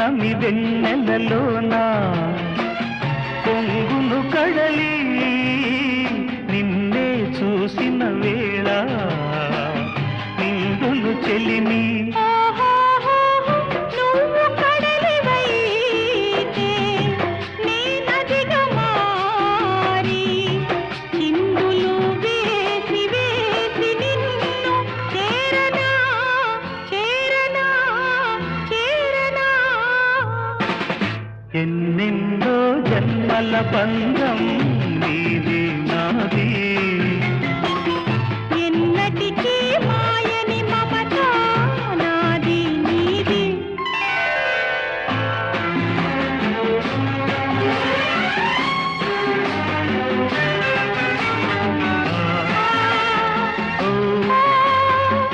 పున్నమి వెన్నెలలోనా పొంగును కడలి నిన్నే చూసిన వేళ నిండును చెలిమి ఎన్నెన్నో జన్మల బంధం నీది నాది